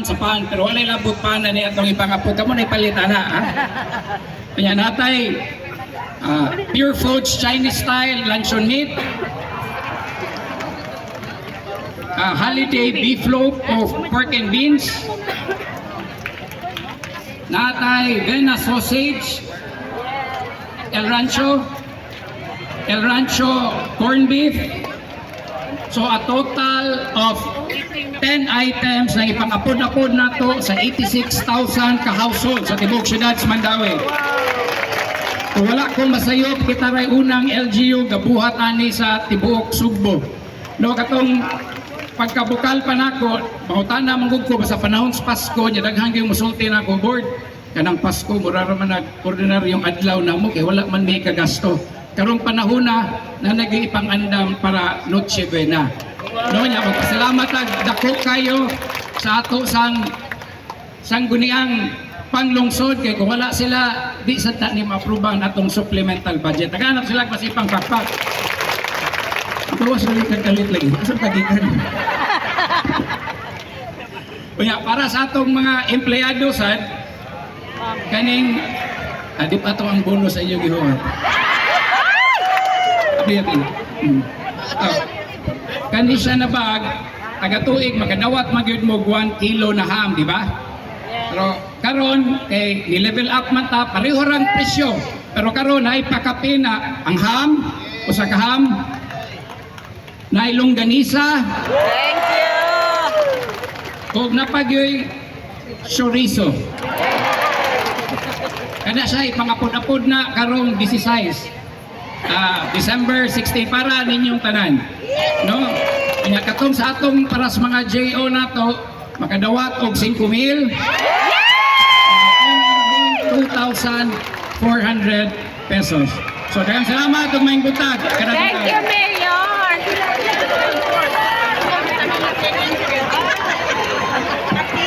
sa pan, pero walay labot pan na ni atong ipangapod. Kamo na ipalitan na, ha? Kanya natay, Pure Foods Chinese style luncheon meat, holiday beef loaf of pork and beans, natay Vena sausage, El Rancho corned beef. So a total of 10 items na ipangapod-apod nato sa 86,000 ka household sa Tibok Syudad sa Mandawi. Kung wala kong masayop, kita ray unang LGU gabuhat ani sa Tibok Sugbo. No, katong pagkabukal pa nako, mangutana manggug ko sa panahon sa Pasko, nya daghang gyud musulti nako board. Kanang Pasko mura ra man nag-ordinaryong adlaw namo kay wala man may kagasto. Karong panahon na nag-iipang-andam para Noche Buena. No, nya magpasalamat dako kayo sa ato sang guniang panglungsod kay kung wala sila di sa ta ni ma-approve atong supplemental budget. Naghanap sila kasi pang pakpak. Tuwas rin kagalit lagi. Asa kagikan? Kaya para sa atong mga empleyado sad kaning di pa ato ang bonus sa inyo gihuwat. Kani siya na bag, taga-tuig, makadawat magyud mo 1 kilo na ham, di ba? Pero karon kay ni-level up man ta, pareho rang presyo. Pero karon ay pakapi na ang ham, usa ka ham, na longganisa. Thank you! Kung napagyoy chorizo. Kada siya ipangapod-apod na karong 16. December 16 para ninyong tanan. No? Kanya katong sa atong para sa mga JO nato makadawat og 5,000. 2,400 pesos. So daghang salamat ug maayong butag. Thank you, Mayor!